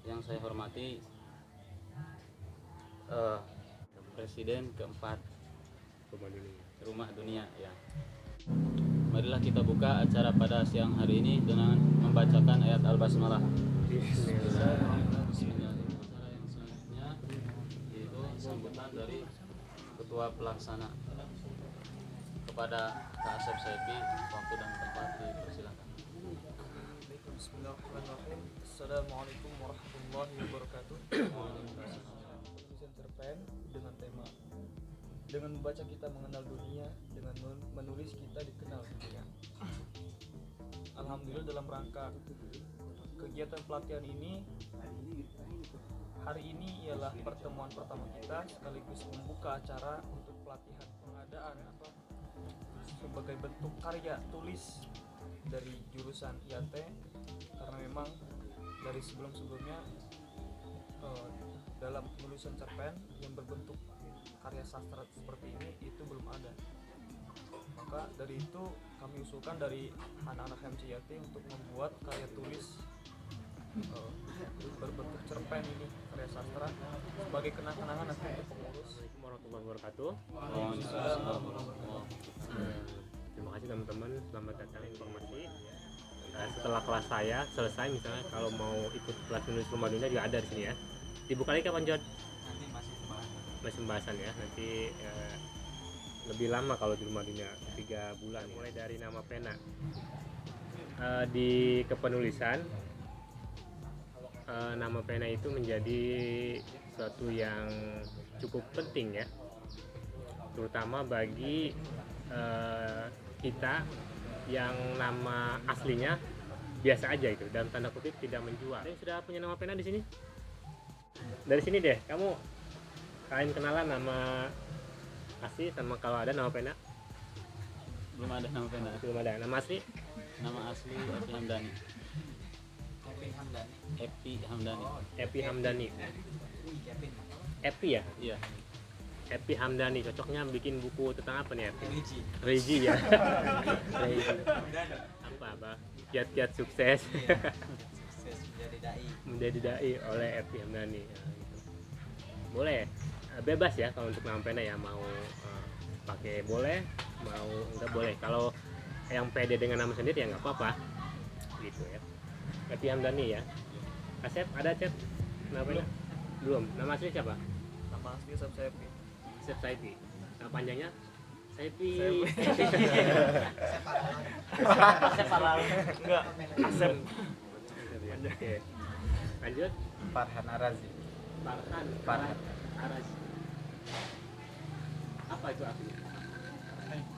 yang saya hormati Presiden keempat Rumah Dunia ya. Marilah kita buka acara pada siang hari ini dengan membacakan ayat Al-Basmalah. Bismillahirrahmanirrahim. Acara yang selanjutnya yaitu sambutan dari Ketua Pelaksana. Kepada Kak Asep Saifi, waktu dan tempat dipersilakan. Bismillahirrahmanirrahim. Assalamualaikum warahmatullahi wabarakatuh. Penulisan cerpen dengan tema dengan membaca kita mengenal dunia, dengan menulis kita dikenal dunia. Alhamdulillah, dalam rangka kegiatan pelatihan ini, hari ini ialah pertemuan pertama kita sekaligus membuka acara untuk pelatihan pengadaan sebagai bentuk karya tulis dari jurusan IAT, karena memang dari sebelum-sebelumnya dalam penulisan cerpen yang berbentuk karya sastra seperti ini itu belum ada. Maka dari itu kami usulkan dari anak-anak MCIAT untuk membuat karya tulis berbentuk cerpen ini, karya sastra sebagai kenang-kenangan nanti untuk pengurus. Assalamualaikum warahmatullahi wabarakatuh. Terima kasih teman-teman, selamat datang informasi. Setelah kelas saya selesai, misalnya kalau mau ikut kelas menulis Rumah Dunia juga ada di sini ya. Dibuka lagi kapan, Jod? Nanti Masih pembahasan ya. Nanti lebih lama kalau di Rumah Dunia, 3 bulan. Mulai dari nama pena. Di kepenulisan, nama pena itu menjadi suatu yang cukup penting ya, terutama bagi kita yang nama aslinya biasa aja itu, dalam tanda kutip tidak menjual. Ada yang sudah punya nama pena di sini? Dari sini deh, kamu kalian kenalan nama asli sama kalau ada nama pena? Belum ada nama pena. Belum ada. Nama asli? Nama asli Epi Hamdani. Epi Hamdani. Epi ya? Iya. Epi Hamdani, cocoknya bikin buku tentang apa nih Epi? Regi ya. Regi. Apa? Kiat-kiat sukses. Sukses menjadi dai oleh Epi Hamdani. Nah, gitu. Boleh, bebas ya kalau untuk nama pena ya, mau pakai boleh, mau enggak boleh. Kalau yang pede dengan nama sendiri ya nggak apa-apa, gitu ya. Epi Hamdani ya. Asep ada Cep? Nama pena? Belum. Nama asli siapa? Nama asli Asep Saifi. Asep Saifi. Nama panjangnya? Saifi. Enggak, Asep. Oke. Lanjut. Farhan Arazi. Farhan Arazi. Apa itu artinya?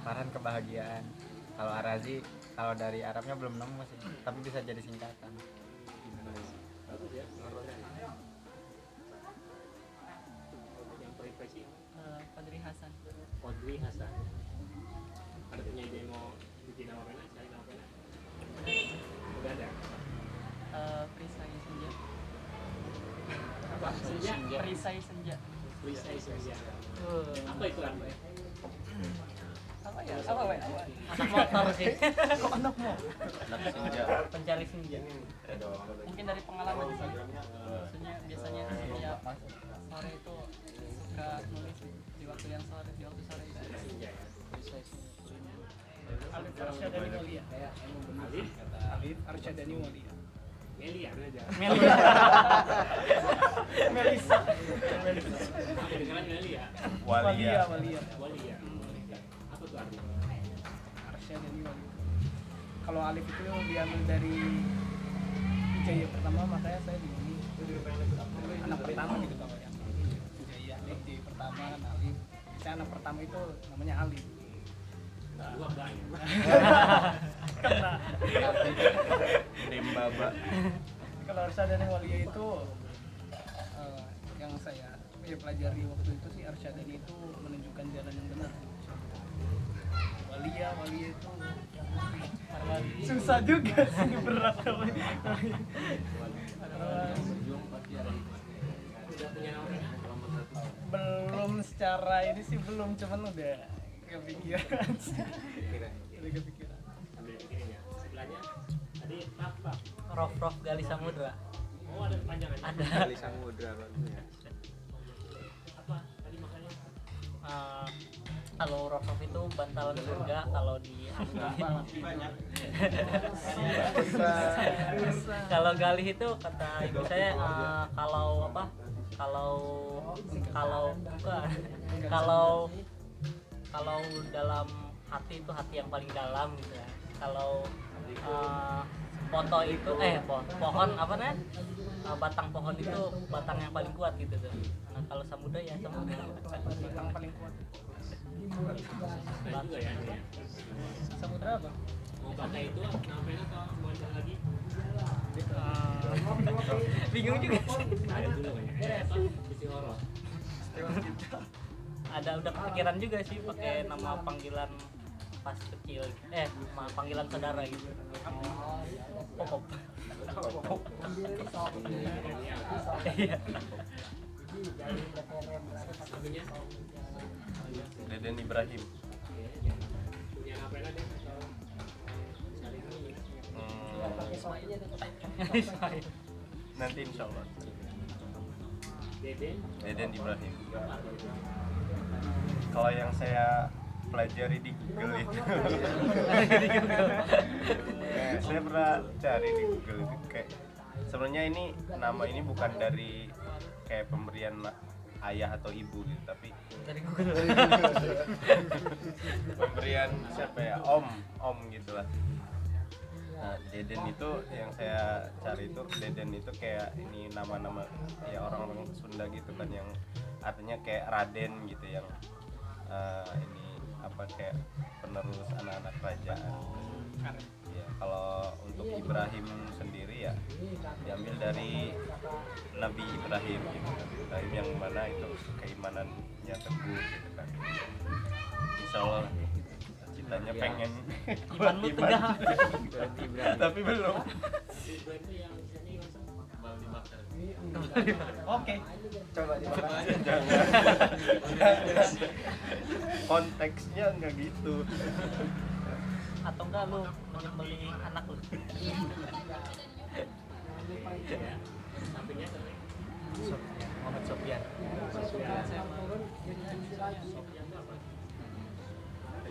Farhan kebahagiaan. Kalau Arazi, kalau dari Arabnya belum nemu masih, tapi bisa jadi singkatan. Bagus ya. Yang profesi Fadri Hasan. Fadri Hasan. Ada punya ide mau bikin nama pena, cari nama pena? Udah ada. Perisai Senja. Apa? Senja? Perisai Senja. Perisai Senja. Apa itu artinya? Apa ya? Anak motor sih. Kok anak motor? Anak senja. Pencari senja. Mungkin dari pengalaman sih. Maksudnya biasanya setiap sore itu suka nulis di waktu yang sore, di waktu sore itu. Senja ya. Alif Arsyadani Walia. Alif Arsyadani Walia. Melia aja. Melisa. Dengan Melia. Walia. Walia. Apa tuh artinya? Arsyadani Walia. Kalau Alif itu diambil dari Wijaya pertama, makanya saya di sini anak pertama gitu Pak ya. Wijaya Alif di pertama kan Alif. Saya anak pertama itu namanya Alif. Dua banyak. Kena. Dembaba. Kalau Arsyadani Walia itu yang saya pelajari waktu itu sih, Arsyadani itu menunjukkan jalan yang benar. Walia itu susah juga sih, berat kalau belum secara ini sih belum, cuman udah kepikiran. Udah kepikiran. Ambil pikirin ya. Sebelahnya tadi apa? Rof Gali Samudra. Oh, ada kepanjangannya. ada. Kali Samudra bagus ya. Kalau Rokov itu bantalan surga, kalau di kalau Galih itu kata ibu saya kalau apa? Kalau dalam hati itu hati yang paling dalam gitu ya. Kalau foto itu pohon apa namanya? Batang pohon itu batang yang paling kuat gitu tuh. Nah, kalau samudra ya samudra Batang paling kuat. Nah, juga ya. Samudra apa? Mau pakai itu namanya atau mau ada lagi? bingung juga sih. Ada dulu kayaknya. Apa? Isi horor. Ada udah kepikiran juga sih pakai nama panggilan pas kecil, panggilan saudara gitu. Popop. Iya. Deden Ibrahim. Punya apa ada? Nanti insya Allah. Deden Ibrahim. Kalau yang saya pelajari di Google itu, saya pernah cari di Google itu kayak sebenarnya ini nama ini bukan dari kayak pemberian ayah atau ibu gitu, tapi Dari Google. pemberian siapa ya, om gitulah. Nah, Deden itu yang saya cari itu, Deden itu kayak ini nama-nama ya orang-orang Sunda gitu kan, yang artinya kayak Raden gitu, yang ini apa kayak penerus anak-anak kerajaan. Ya, kalau untuk Ibrahim sendiri ya diambil dari Nabi Ibrahim gitu kan. Ibrahim yang mana itu keimanannya teguh gitu kan. Insya Allah citanya pengen Imanmu tegak. tapi belum. Oke. Coba dibahas. Jangan. Konteksnya nggak gitu. Atau enggak lu beli anak lu? Muhammad Sofyan.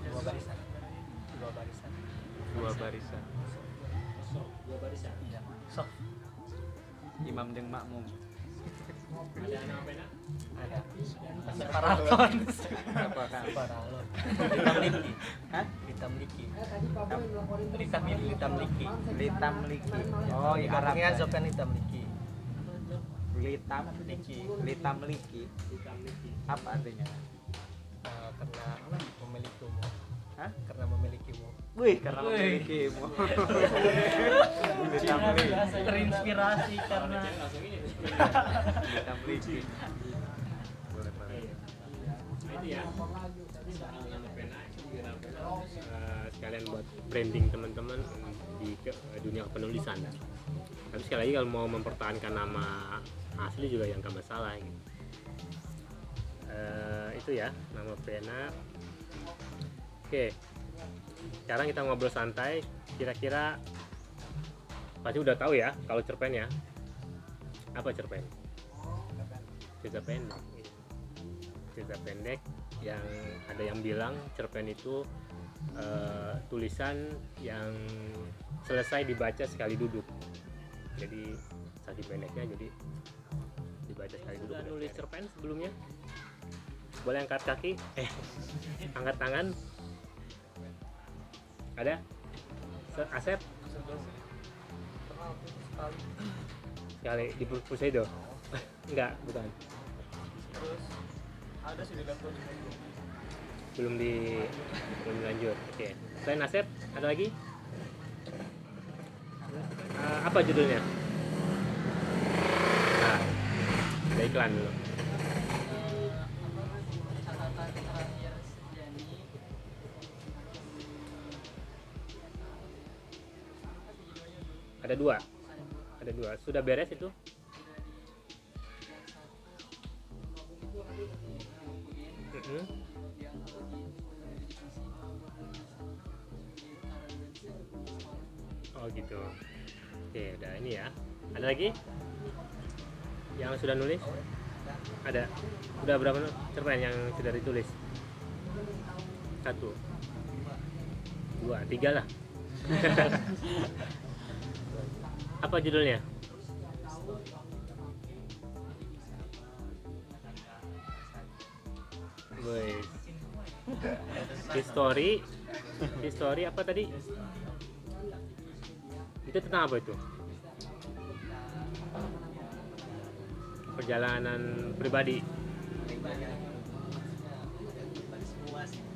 Dua barisan. Dua barisan. Iya. Sof. Imam jeung makmum. Ada anak apa nak? Ada. Paralon. Apakah? Paralon. Ditamliki. Hah? Ditamliki. Ditamliki. Litamliki. Oh, iya Arab. Arabnya Sofyan ditamliki. Litamliki. Apa artinya? Karena memilikimu. Hah? Karena memilikimu. Wih, karena memilikimu. Litamliki. Terinspirasi karena Litamliki. Boleh, boleh. Nah, itu ya. Nama pena itu juga nama pena. Sekalian buat branding teman-teman di dunia penulisan. Tapi sekali lagi kalau mau mempertahankan nama asli juga yang gak masalah gitu. Itu ya nama pena. Oke, sekarang kita ngobrol santai. Kira-kira pasti udah tahu ya kalau cerpen ya. Apa cerpen? Cerita pendek. Cerita pendek yang ada yang bilang cerpen itu tulisan yang selesai dibaca sekali duduk. Jadi saking pendeknya jadi dibaca sekali duduk. Udah nulis cerpen sebelumnya? Boleh angkat kaki? Angkat tangan? Ada? Asep? Sekali di Puseido? Enggak, bukan. Terus ada sih di laptop. Belum dilanjut. Oke. Selain Asep, ada lagi? Apa judulnya? Nah, ada iklan dulu. catatan terakhir Sejani. Ada dua. Ada dua. Sudah beres itu? Oh gitu. Oke, udah ini ya. Ada lagi? Yang sudah nulis? Ada. Udah berapa cerpen yang sudah ditulis? 1, 2, 3 lah. Apa judulnya? Woi. History apa tadi? Itu tentang apa itu? Perjalanan pribadi.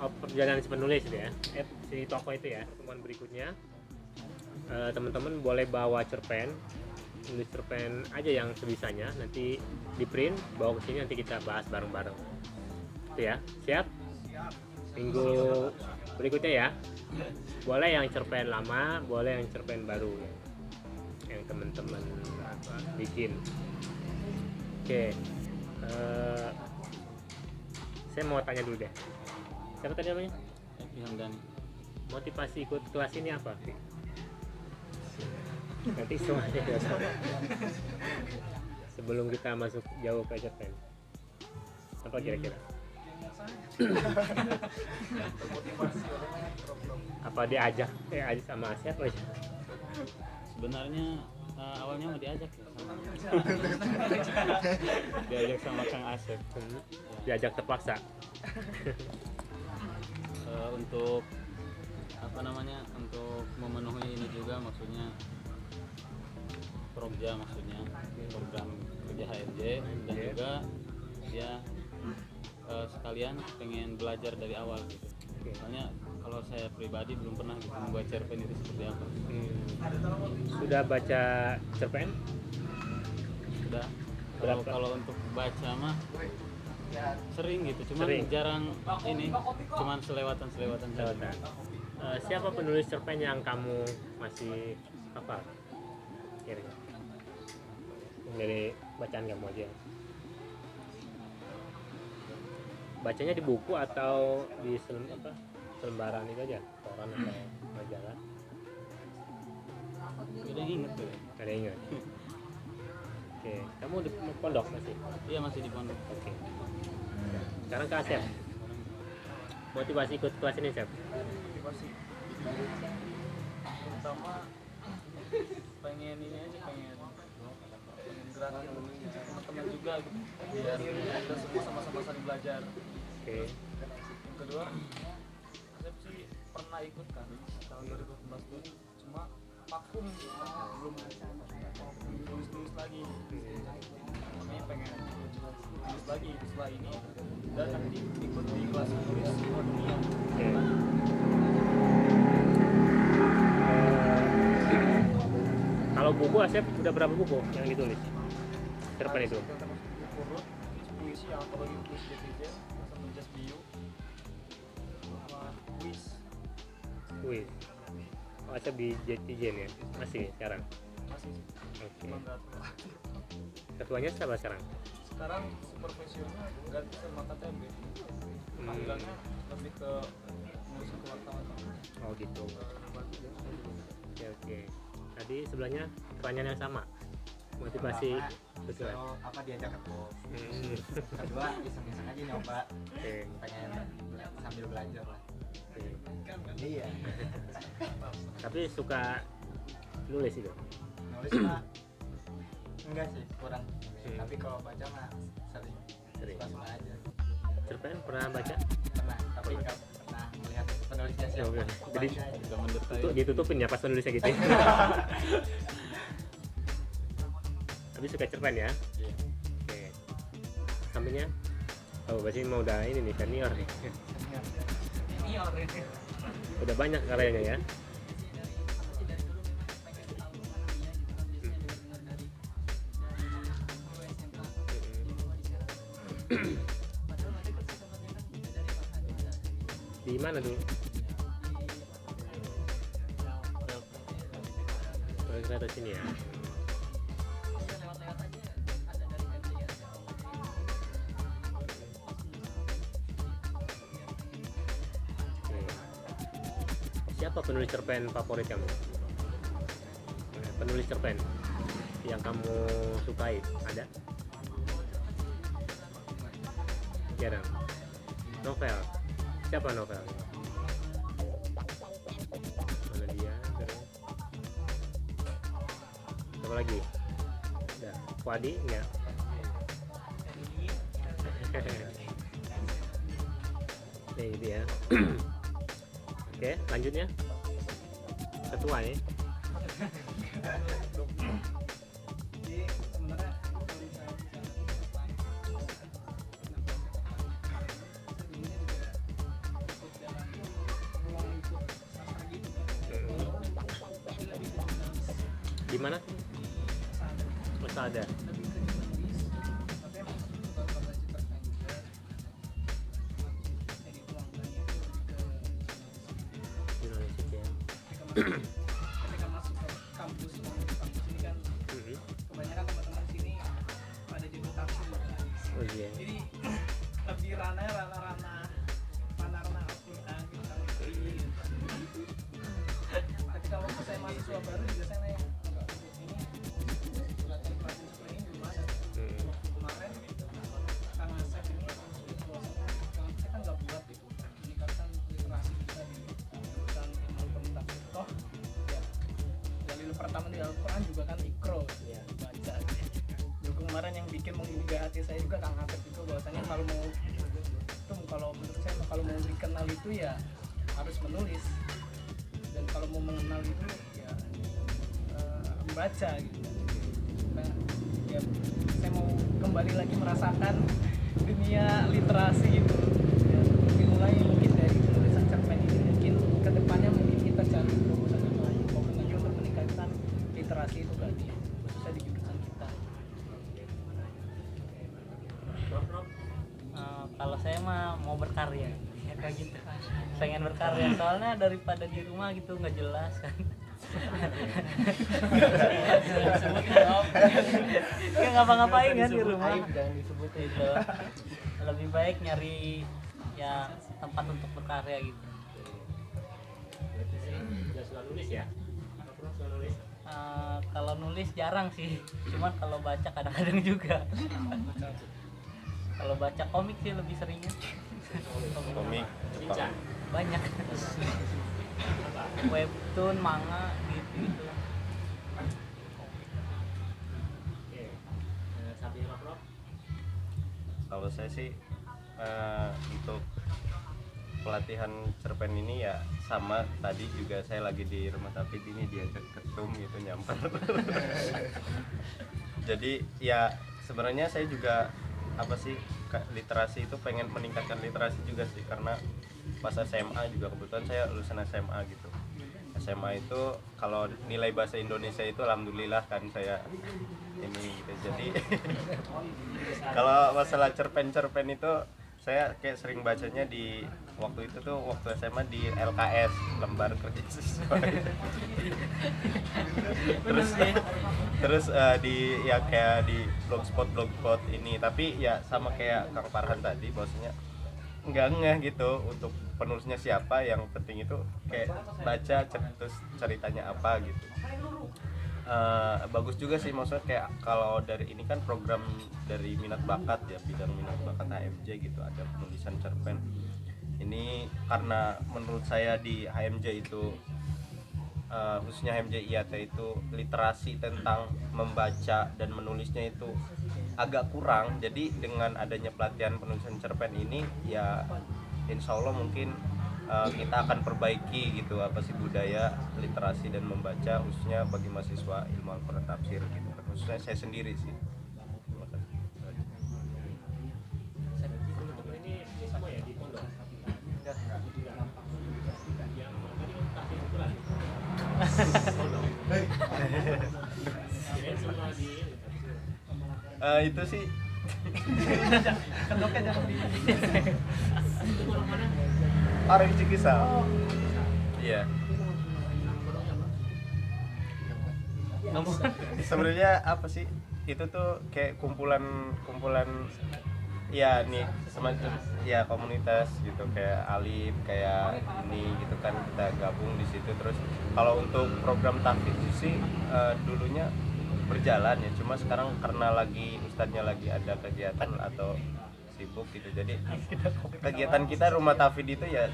Oh, perjalanan si penulis itu ya. Si tokoh itu ya. Pertemuan berikutnya teman-teman boleh bawa cerpen, tulis cerpen aja yang sebisanya, nanti di print, bawa ke sini, nanti kita bahas bareng-bareng. Itu ya, siap? Minggu berikutnya ya. Boleh yang cerpen lama, boleh yang cerpen baru yang teman-teman bikin. Oke. Saya mau tanya dulu deh. Siapa tadi namanya? Epi Hamdani. Motivasi ikut kelas ini apa? Nanti semuanya ya. Sebelum kita masuk jauh ke cerpen, apa kira-kira? Apa diajak sama Asyad aja? Sebenarnya awalnya mau diajak ya sama diajak sama Kang Asep. Diajak terpaksa. Untuk apa namanya, untuk memenuhi ini juga, maksudnya program kerja HRJ, dan juga ya sekalian pengen belajar dari awal gitu. Soalnya kalau saya pribadi belum pernah gitu membuat cerpen itu seperti apa. Sudah baca cerpen? Sudah. Berapa? Kalau untuk baca mah sering gitu, cuman Sering. jarang ini, cuman selewatan saja. Siapa penulis cerpen yang kamu masih hafal? Kira-kira dari bacaan kamu aja. Bacanya di buku atau di selembaran itu aja, koran atau majalah? Udah inget tuh. Ada yang ingat? Oke, kamu di pondok masih? Iya, masih di pondok. Oke. Sekarang ke Asep. Motivasi ikut kelas ini, Asep? Motivasi terutama pengen ini aja, pengen gerakin teman-teman juga gitu, biar kita semua sama-sama saling belajar. Oke. Yang kedua, saya sih pernah ikut kan tahun 2018 tuh, cuma vakum gitu, belum tulis lagi. Makanya pengen tulis lagi setelah ini, dan nanti ikut di kelas tulis dunia. Oke. Kalau buku Asep udah berapa buku yang ditulis? Cerpen itu? Urut puisi, yang apalagi puisi JTJ sama Just Bio sama kuis. Wih. Oh, Asep di JTJ ya? Masih sekarang? Masih sih, Oke. cuma nggak tahu. Ketuanya siapa sekarang? Sekarang supervisionnya ganti sama KTB, panggilannya lebih ke ngurus kewirausahaan. Oh gitu. Oke. Tadi sebelahnya pertanyaan yang sama. Motivasi betul. Apa diajak aku? Kedua iseng-iseng aja nyoba, Oke. pengen sambil belajar lah. Oke. Iya. Tapi suka nulis itu? Nulis mah enggak sih, kurang. Tapi kalau baca mah sering. Sering. Suka aja. Cerpen pernah baca? Pernah, tapi nggak pernah melihat penulisnya siapa. Oke. Jadi Baca aja. Sudah mendetail. itu ditutupin ya pas penulisnya gitu. Tapi suka cerpen ya? Iya. Oke. Sampingnya? Oh, berarti mau udah ini nih, senior nih. Senior ini. Udah banyak karyanya ya. Di mana dulu? Oh, kereta sini ya. Oke. Siapa penulis cerpen favorit kamu? Penulis cerpen yang kamu sukai ada? Jarang. Novel. Siapa novel? Mana dia? Terus. Apa lagi? Udah. Wadi enggak? Nih dia. Oke, lanjutnya. Ketua nih. Jadi sebenarnya kalau misalnya sebelumnya juga ikut dalam ruang ikut sastra gitu kan. Tapi lebih ke jurnalis. Di mana? Sastra. Masa ada. Lebih ke jurnalis. Tapi emang suka baca cerpen juga. Jadi ruang banyak itu lebih ke jurnalis. Jurnalistik ya. Ketika masuk ke kampus ini kan kebanyakan teman-teman sini pada jadi taksi. Oh iya. Jadi lebih ranah Al-Quran gitu kan. Tapi kalau saya mahasiswa baru juga saya nanya ini pelatihan seperti ini gimana? Kemarin karena saya ini kalau saya kan nggak buat gitu meningkatkan literasi kita di jurusan ilmu pengetahuan toh ya dalil pertama di Al-Quran juga kan ikro ya baca juga kemarin yang bikin menggugah hati saya juga Kang Atep itu bahwasanya kalau menurut saya kalau mau dikenal itu ya harus menulis dan kalau mau mengenal itu ya membaca gitu nah, ya saya mau kembali lagi merasakan dunia literasi gitu ya, dimulai mungkin dari penulisan cerpen ini mungkin kedepannya mungkin kita cari proposal yang lain lagi untuk meningkatkan literasi itu tadi khususnya di jurusan kita. Kalau saya mah mau berkarya ya kayak gitu, pengen berkarya soalnya daripada di rumah gitu nggak jelas kan. Nggak ngapa-ngapain kan di rumah, jangan disebut itu. Lebih baik nyari ya tempat untuk berkarya gitu. Udah suka nulis ya? Suka nulis? Kalau nulis jarang sih, cuman kalau baca kadang-kadang juga. Kalau baca komik sih lebih seringnya. Komik Jepang. Banyak. Webtoon, manga gitu. Sambil Prof. Kalau saya sih untuk pelatihan cerpen ini ya sama tadi juga saya lagi di rumah Tafid ini diajak ketum gitu nyamper. Jadi ya sebenarnya saya juga apa sih literasi itu pengen meningkatkan literasi juga sih karena pas SMA juga kebetulan saya lulusan SMA gitu. SMA itu kalau nilai bahasa Indonesia itu alhamdulillah kan saya ini gitu. Jadi kalau masalah cerpen-cerpen itu saya kayak sering bacanya di waktu itu tuh waktu SMA di LKS lembar kerja siswa. terus di ya kayak di blogspot ini tapi ya sama kayak Kang Farhan tadi bahwasanya enggak gitu untuk penulisnya siapa, yang penting itu kayak baca terus ceritanya apa gitu. Bagus juga sih maksudnya kayak kalau dari ini kan program dari minat bakat ya, bidang minat bakat HMJ gitu, ada penulisan cerpen. Ini karena menurut saya di HMJ itu khususnya HMJ IAT itu literasi tentang membaca dan menulisnya itu agak kurang. Jadi dengan adanya pelatihan penulisan cerpen ini ya insya Allah mungkin kita akan perbaiki gitu apa sih budaya literasi dan membaca khususnya bagi mahasiswa ilmu Al-Quran tafsir gitu, khususnya saya sendiri sih. Ini semua ya di pondok. Itu sih Kendoknya jangan di Arif Cikisal. Iya. Sebenarnya apa sih? Itu tuh kayak kumpulan ya nih semacam ya komunitas gitu kayak Alif kayak ini gitu kan, kita gabung di situ. Terus kalau untuk program tahfiz sih dulunya berjalan ya, cuma sekarang karena lagi ustadznya lagi ada kegiatan atau sibuk gitu. Jadi kegiatan kita rumah Tafid itu ya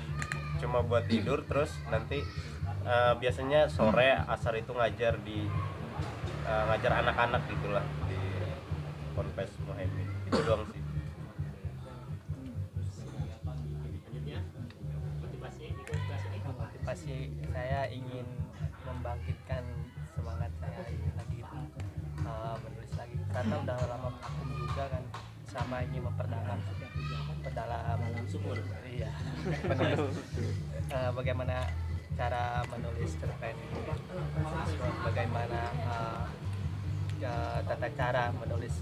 cuma buat tidur, terus nanti biasanya sore asar itu ngajar ngajar anak-anak gitulah di Ponpes Muhaimin. Itu doang sih. Motivasi saya ingin membangkitkan semangat saya lagi itu menulis lagi, karena udah lama vakum juga kan, sama ingin memperdalam sumur. Iya. Bagaimana cara menulis cerpen, bagaimana tata cara menulis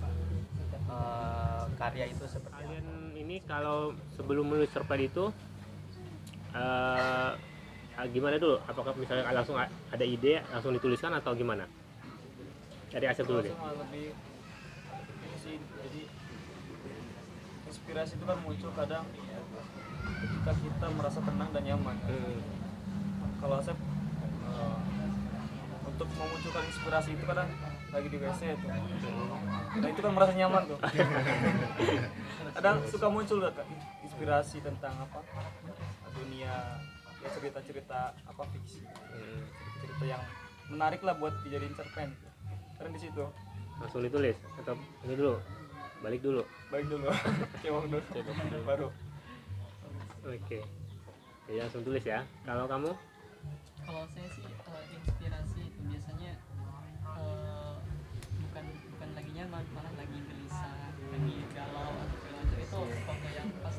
karya itu seperti apa. Kalian ini kalau sebelum menulis cerpen itu gimana dulu? Apakah misalnya langsung ada ide langsung dituliskan atau gimana? Dari Asep dulu deh. Lebih ini sih, jadi inspirasi itu kan muncul kadang ketika kita merasa tenang dan nyaman. Kalau Asep untuk memunculkan inspirasi itu kadang lagi di WC itu, nah itu kan merasa nyaman tuh. Kadang suka muncul kan inspirasi tentang apa dunia, ya cerita-cerita apa fiksi, cerita yang menarik lah buat dijadiin cerpen. Karena di situ Langsung ditulis atau ini dulu? Balik dulu. cewek dulu, baru. Oke. Ya, langsung tulis ya. Kalau kamu? Kalau saya sih inspirasi itu biasanya bukan lagi nyaman, malah lagi gelisah, lagi galau atau segala macam, itu waktu yang pas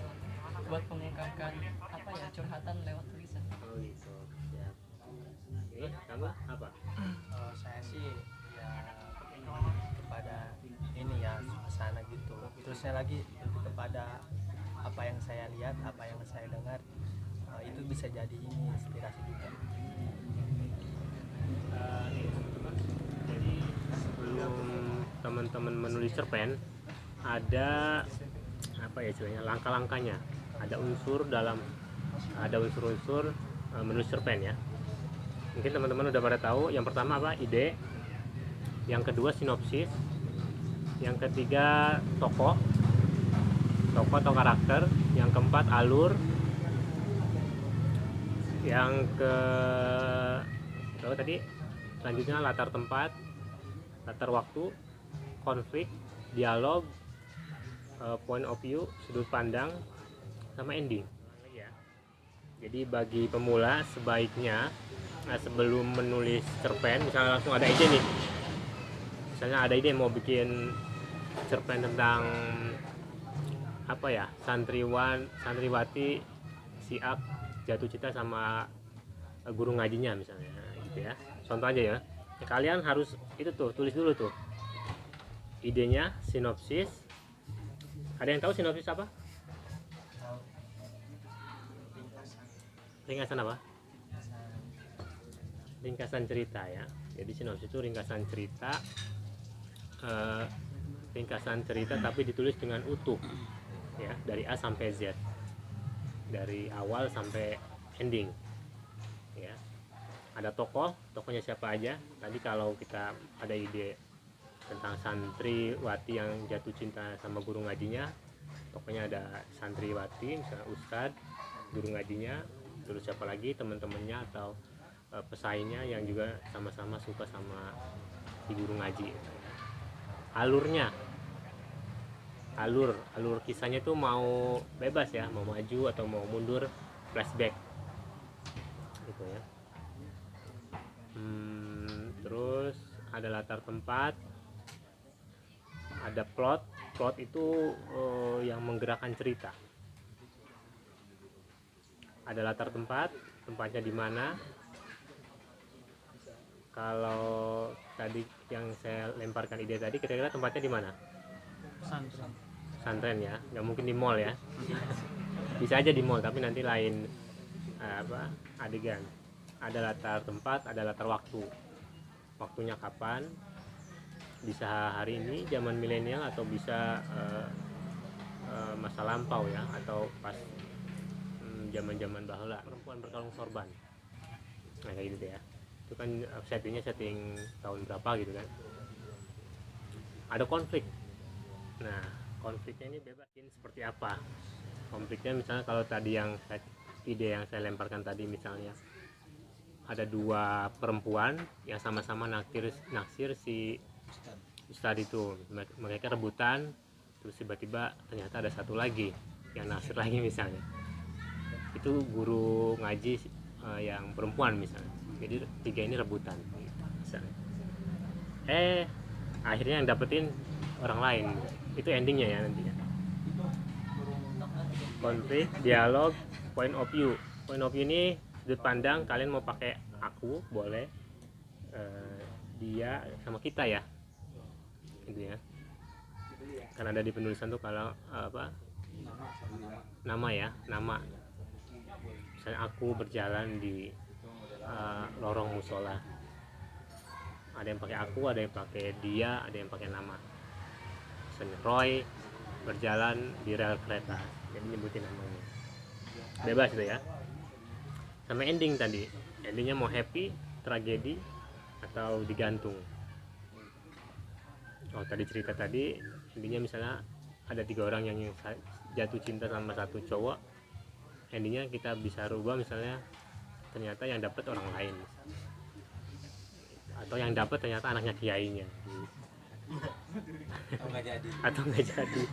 buat mengungkapkan apa ya, curhatan lewat tulisan. Oh gitu. Ya. Oke, kamu apa? Saya sih ya kepada ini ya, suasana gitu. Terusnya lagi lebih kepada apa yang saya lihat, apa yang saya dengar, itu bisa jadi ini inspirasi juga. Jadi sebelum teman-teman menulis cerpen, ada apa ya istilahnya, langkah-langkahnya. Ada unsur menulis cerpen ya. Mungkin teman-teman udah pada tahu. Yang pertama apa? Ide. Yang kedua sinopsis. Yang ketiga tokoh atau karakter. Yang keempat alur. Yang tadi selanjutnya latar tempat, latar waktu, konflik, dialog, point of view, sudut pandang, sama ending. Jadi bagi pemula sebaiknya sebelum menulis cerpen, misalnya langsung ada ide nih, misalnya ada ide mau bikin cerpen tentang apa ya, santriwati siap jatuh cinta sama guru ngajinya misalnya gitu ya, contoh aja ya. Kalian harus itu tuh tulis dulu tuh idenya, sinopsis. Ada yang tahu sinopsis apa? Ringkasan apa? Ringkasan cerita ya. Jadi sinopsis itu ringkasan cerita, tapi ditulis dengan utuh ya, dari A sampai Z, dari awal sampai ending ya. Ada tokohnya siapa aja. Tadi kalau kita ada ide tentang santriwati yang jatuh cinta sama guru ngajinya, tokohnya ada santriwati misalnya ustadz, guru ngajinya, terus siapa lagi teman-temannya atau pesaingnya yang juga sama-sama suka sama si guru ngaji. Alur kisahnya tuh mau bebas ya, mau maju atau mau mundur, flashback gitu ya. Terus ada latar tempat, ada plot itu yang menggerakkan cerita. Ada latar tempatnya di mana. Kalau tadi yang saya lemparkan ide tadi, kira-kira tempatnya di mana? Pesantren ya, nggak mungkin di mall ya. Bisa aja di mall, tapi nanti lain adegan. Ada latar tempat, ada latar waktu. Waktunya kapan? Bisa hari ini zaman milenial atau bisa masa lampau ya, atau pas zaman-zaman bahula, perempuan berkalung sorban. Nah kayak gitu ya. Itu kan setting tahun berapa gitu kan. Ada konflik. Nah konfliknya ini bebasin seperti apa. Konfliknya misalnya kalau tadi yang ide yang saya lemparkan tadi, misalnya ada dua perempuan yang sama-sama naksir si ustadz itu, mereka rebutan, terus tiba-tiba ternyata ada satu lagi yang naksir lagi misalnya, itu guru ngaji yang perempuan misalnya, jadi tiga ini rebutan misalnya. Akhirnya yang dapetin orang lain, itu endingnya ya nantinya. Konflik, dialog, point of view ini sudut pandang, kalian mau pakai aku boleh, dia sama kita ya, gitu ya. Kan ada di penulisan tuh kalau nama ya, nama. Misalnya aku berjalan di lorong musola, ada yang pakai aku, ada yang pakai dia, ada yang pakai nama. Misalnya Roy berjalan di rel kereta, jadi nyebutin namanya, bebas itu ya. Sama ending tadi, endingnya mau happy, tragedi, atau digantung. Tadi cerita tadi endingnya misalnya ada 3 orang yang jatuh cinta sama satu cowok, endingnya kita bisa rubah misalnya ternyata yang dapat orang lain, atau yang dapat ternyata anaknya kiainya, atau nggak jadi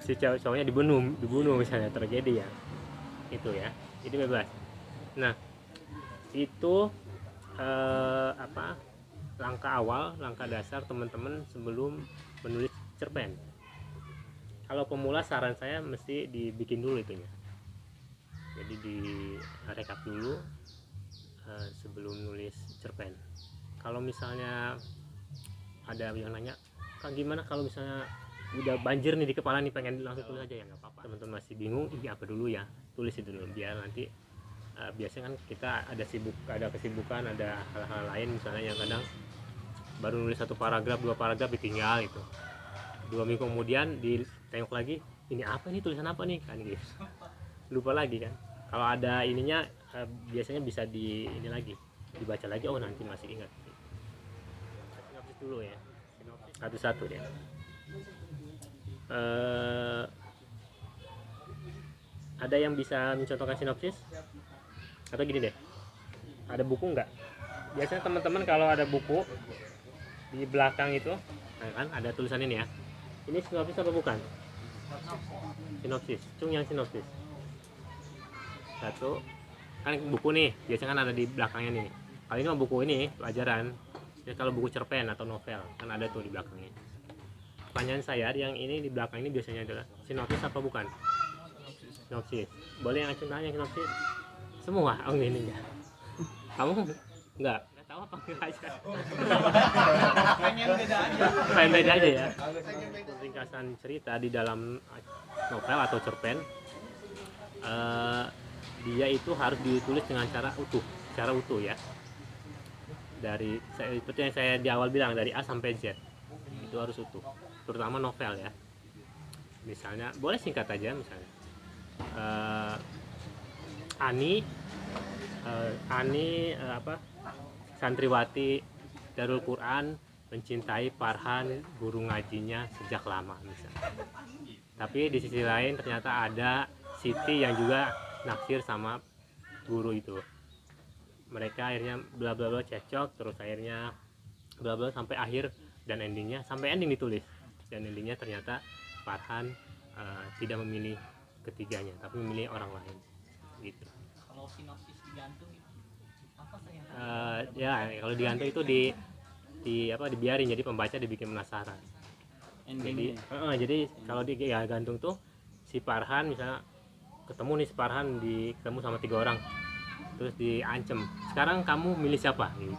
si cowoknya dibunuh misalnya, tragedi ya, itu ya, itu bebas. Nah itu langkah awal, langkah dasar teman-teman sebelum menulis cerpen. Kalau pemula saran saya mesti dibikin dulu itunya, jadi di rekap dulu sebelum nulis cerpen. Kalau misalnya ada yang nanya, Kak gimana kalau misalnya udah banjir nih di kepala nih, pengen langsung tulis aja, ya nggak apa-apa. Teman-teman masih bingung ini apa dulu ya, tulis itu dulu, biar nanti biasanya kan kita ada kesibukan, ada hal-hal lain misalnya yang kadang baru nulis 1 paragraf 2 paragraf ditinggal itu, 2 minggu kemudian ditengok lagi, ini apa nih, tulisan apa nih kan gitu, lupa lagi kan. Kalau ada ininya biasanya bisa ini lagi dibaca lagi, oh nanti masih ingat. Sinopsis dulu ya, satu-satu ya. Ada yang bisa mencontohkan sinopsis? Atau gini deh, ada buku nggak? Biasanya teman-teman kalau ada buku di belakang itu, nah kan ada tulisan ini ya. Ini sinopsis apa bukan? Sinopsis. Cung yang sinopsis. Satu, kan buku nih, biasanya kan ada di belakangnya nih. Kalau ini mah buku ini pelajaran. Ya kalau buku cerpen atau novel kan ada tuh di belakangnya. Pertanyaan saya, yang ini di belakang ini biasanya adalah sinopsis apa bukan? Sinopsis. Boleh yang nanya sinopsis? Semua, ini enggak. Kamu enggak tahu apa enggak aja. Pengen beda aja ya. Ringkasan cerita di dalam novel atau cerpen, dia itu harus ditulis dengan secara utuh ya. Seperti yang saya di awal bilang, dari A sampai Z itu harus utuh, terutama novel ya. Misalnya boleh singkat aja, misalnya Ani santriwati Darul Quran mencintai Farhan guru ngajinya sejak lama misalnya. Tapi di sisi lain ternyata ada Siti yang juga naksir sama guru itu. Mereka akhirnya bla bla bla cekcok, terus akhirnya bla bla sampai akhir, dan endingnya sampai ending ditulis, dan endingnya ternyata Farhan tidak memilih ketiganya tapi memilih orang lain gitu. Kalau sinopsis digantung apa saya? Ya kalau digantung itu dibiarin, jadi pembaca dibikin penasaran. Jadi kalau gantung tuh si Farhan misalnya ketemu nih, si Farhan ketemu sama 3 orang, terus diancem, sekarang kamu milih siapa gitu,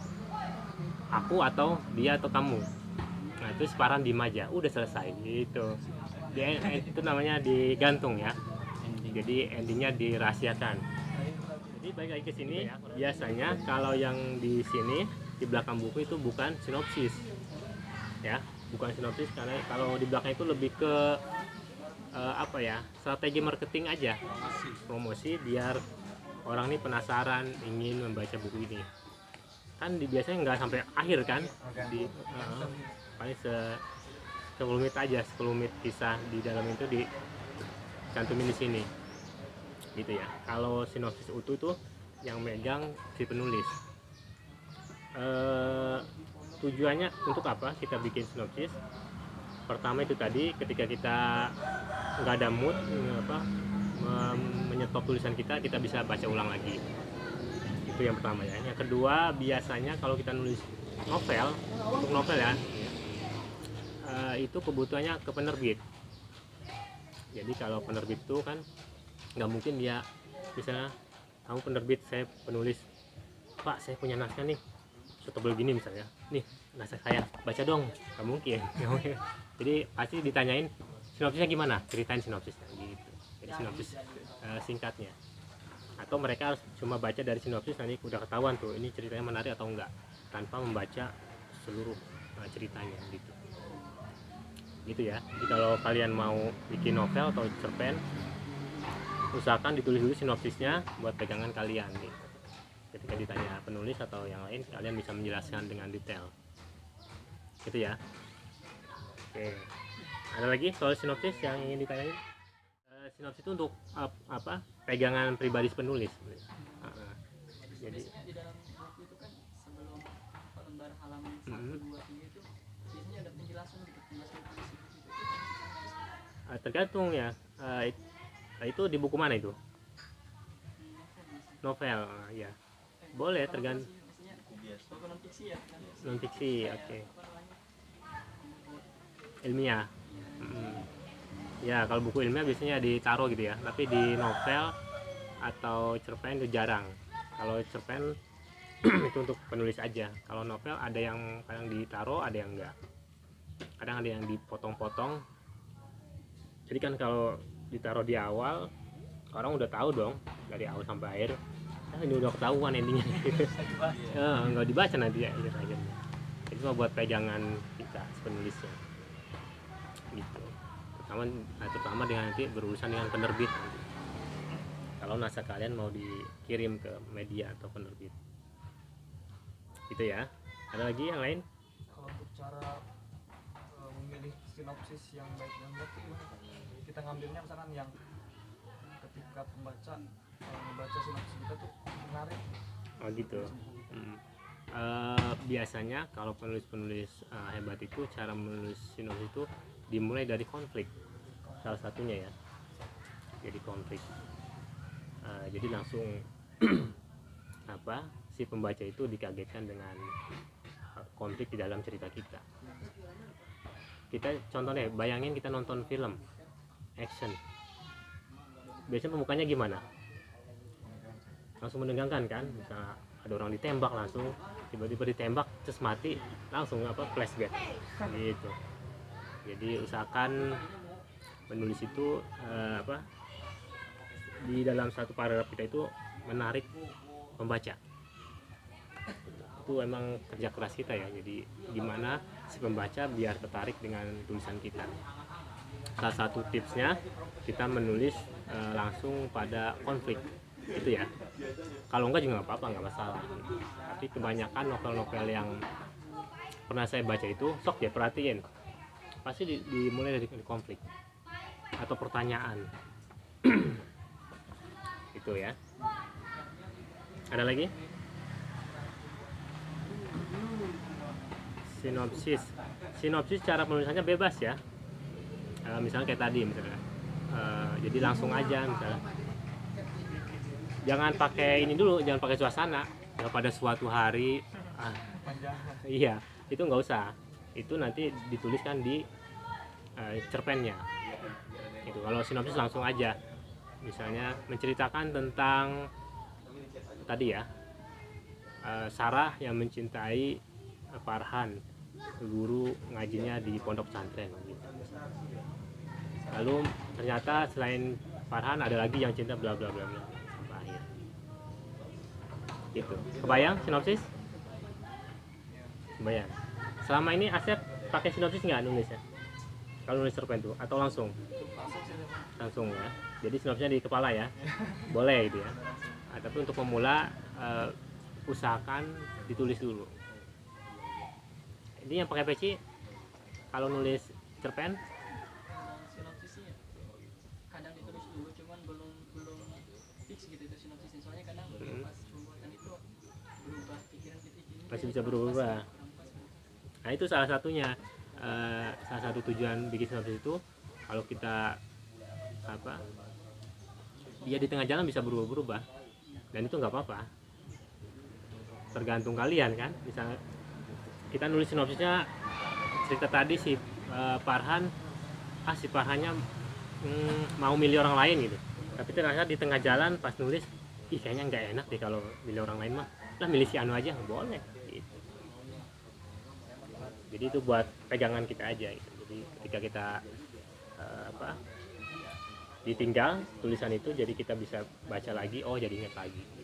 aku atau dia atau kamu. Nah itu si Farhan diem aja, udah selesai gitu. Itu namanya digantung ya. Jadi endingnya dirahasiakan. Jadi balik lagi ke sini, biasanya kalau yang di sini di belakang buku itu bukan sinopsis ya, bukan sinopsis, karena kalau di belakang itu lebih ke strategi marketing aja, promosi biar orang ini penasaran ingin membaca buku ini. Kan biasanya nggak sampai akhir kan, paling sekelumit aja, sekelumit kisah di dalam itu dicantumin di sini gitu ya. Kalau sinopsis utuh tuh yang megang si penulis. Tujuannya untuk apa kita bikin sinopsis? Pertama itu tadi, ketika kita nggak ada mood menyetop tulisan kita bisa baca ulang lagi. Itu yang pertama ya. Yang kedua, biasanya kalau kita nulis novel, untuk novel ya, itu kebutuhannya ke penerbit. Jadi kalau penerbit itu kan nggak mungkin dia, misalnya kamu penerbit, saya penulis, Pak saya punya naskah nih setebal gini misalnya, nih naskah saya, baca dong, nggak mungkin. Jadi pasti ditanyain sinopsisnya gimana, ceritain sinopsisnya gitu. Jadi sinopsis singkatnya. Atau mereka harus cuma baca dari sinopsis, nanti udah ketahuan tuh ini ceritanya menarik atau enggak, tanpa membaca seluruh ceritanya gitu. Gitu ya. Jadi kalau kalian mau bikin novel atau cerpen, usahakan ditulis dulu sinopsisnya buat pegangan kalian gitu. Ketika ditanya penulis atau yang lain, kalian bisa menjelaskan dengan detail. Gitu ya. Oke. Ada lagi soal sinopsis yang ingin ditanyain? Sinopsis itu untuk apa? Pegangan pribadi penulis. Jadi biasanya di dalam buku itu kan sebelum lembar halaman 1, 2, 3 itu biasanya ada penjelasan gitu, penjelasan puisi gitu. Tergantung ya. Itu di buku mana itu? Novel, ya. Boleh tergantung. Buku non fiksi ya. Non fiksi, oke. Ilmiah. Ya kalau buku ilmiah biasanya ditaruh gitu ya, tapi di novel atau cerpen itu jarang. Kalau cerpen itu untuk penulis aja. Kalau novel ada yang kadang ditaruh, ada yang enggak. Kadang ada yang dipotong-potong. Jadi kan kalau ditaruh di awal, orang udah tahu dong dari awal sampai akhir. Ini udah ketahuan endingnya. Nggak dibaca nanti ya akhirnya. Itu cuma buat pegangan kita penulisnya. Gitu. Terutama dengan nanti berurusan dengan penerbit. Kalau naskah kalian mau dikirim ke media atau penerbit. Gitu ya. Ada lagi yang lain? Kalau untuk cara memilih sinopsis yang baik dan benar itu kita ngambilnya misalkan yang ketika pembaca membaca sinopsis kita tuh menarik. Oh gitu. Biasanya kalau penulis-penulis hebat itu cara menulis sinopsis itu dimulai dari konflik, salah satunya ya. Jadi konflik. Jadi langsung si pembaca itu dikagetkan dengan konflik di dalam cerita kita. Kita contohnya, bayangin kita nonton film action. Biasanya pembukanya gimana? Langsung menegangkan kan? Misalnya ada orang ditembak, langsung tiba-tiba ditembak terus mati, langsung flashback gitu. Jadi usahakan penulis itu di dalam satu paragraf kita itu menarik pembaca. Itu emang kerja keras kita ya. Jadi gimana si pembaca biar tertarik dengan tulisan kita. Salah satu tipsnya kita menulis langsung pada konflik itu ya. Kalau enggak juga nggak apa-apa, nggak masalah. Tapi kebanyakan novel-novel yang pernah saya baca itu, sok ya perhatiin, pasti dimulai dari konflik atau pertanyaan. Itu ya. Ada lagi? Sinopsis cara penulisannya bebas ya. Misalnya kayak tadi misalnya, jadi langsung aja misalnya. Jangan pakai ini dulu, jangan pakai suasana. Ya pada suatu hari, iya itu nggak usah. Itu nanti dituliskan di cerpennya. Itu kalau sinopsis langsung aja. Misalnya menceritakan tentang tadi ya, Sarah yang mencintai Farhan, guru ngajinya di pondok pesantren gitu. Lalu ternyata selain Farhan ada lagi yang cinta bla bla bla bla sampai akhir. Gitu. Kebayang sinopsis? Kebayang. Selama ini Asep pakai sinopsis nggak nulisnya? Kalau nulis cerpen tuh atau langsung? Langsung ya. Jadi sinopsisnya di kepala ya. Boleh gitu ya. Tapi untuk pemula usahakan ditulis dulu. Ini yang pakai peci kalau nulis cerpen? Sinopsisnya kadang ditulis dulu, cuman belum fix gitu itu sinopsisnya. Soalnya kadang pas pembuatan itu berubah pikiran kita gini. Masih bisa berubah. Nah itu salah satunya, salah satu tujuan bikin sinopsis itu kalau kita dia di tengah jalan bisa berubah-berubah, dan itu nggak apa-apa, tergantung kalian kan. Misalnya kita nulis sinopsisnya cerita tadi si Farhan, si Farhannya mau milih orang lain gitu, tapi ternyata di tengah jalan pas nulis, kayaknya nggak enak deh kalau milih orang lain mah, lah milih si Anu aja, nggak boleh gitu. Jadi itu buat pegangan kita aja gitu. Jadi ketika kita ditinggal tulisan itu, jadi kita bisa baca lagi, oh jadi ingat lagi gitu.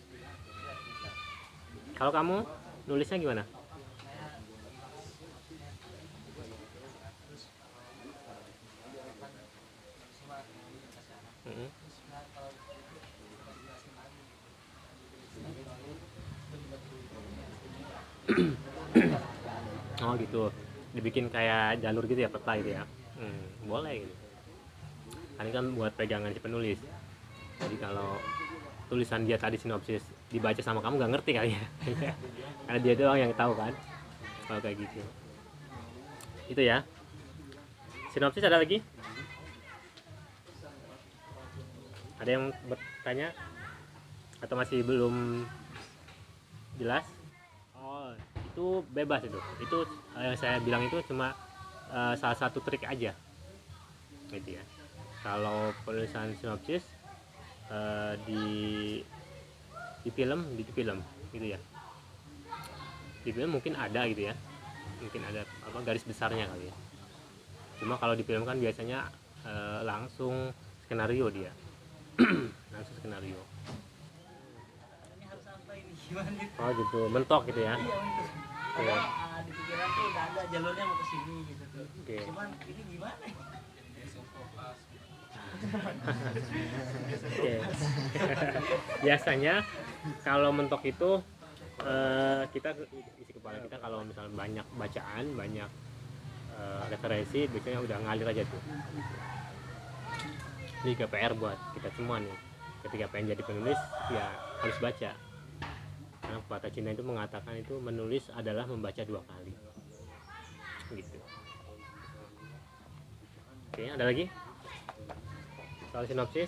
Kalau kamu nulisnya gimana? Oh gitu, dibikin kayak jalur gitu ya, peta gitu ya. Boleh gitu. Ini kan buat pegangan si penulis. Jadi kalau tulisan dia tadi sinopsis dibaca sama kamu nggak ngerti kali ya. Karena dia doang yang tahu kan kalau kayak gitu. Itu ya. Sinopsis ada lagi? Ada yang bertanya atau masih belum jelas? Oh, itu bebas itu. Itu yang saya bilang itu cuma salah satu trik aja. Gitu ya. Kalau penulisan sinopsis di film gitu ya. Di film mungkin ada gitu ya. Mungkin ada garis besarnya kali ya. Cuma kalau di film kan biasanya langsung skenario dia. Langsung skenario. Ini harus apa ini? Gimana gitu? Oh gitu, mentok gitu ya. Iya, untuk kadang di pikiran tuh udah ada jalurnya mau ke sini gitu tuh. Oke. Cuman ini gimana ya? Oke. Biasanya kalau mentok itu kita isi kepala kita kalau misalnya banyak bacaan, banyak referensi, biasanya udah ngalir aja tuh. Ini juga PR buat kita semua nih. Ketika pengen jadi penulis ya harus baca. Karena pepatah Cina itu mengatakan itu menulis adalah membaca 2 kali. Gitu. Oke, ada lagi? Soal sinopsis?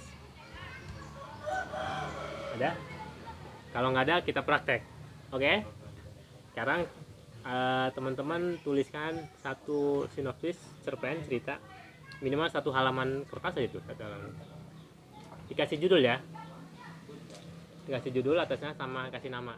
Ada? Kalau nggak ada kita praktek. Oke? Sekarang teman-teman tuliskan satu sinopsis cerpen cerita, minimal 1 halaman kertas aja tuh, 1 halaman. Dikasih judul ya, dikasih judul atasnya sama kasih nama.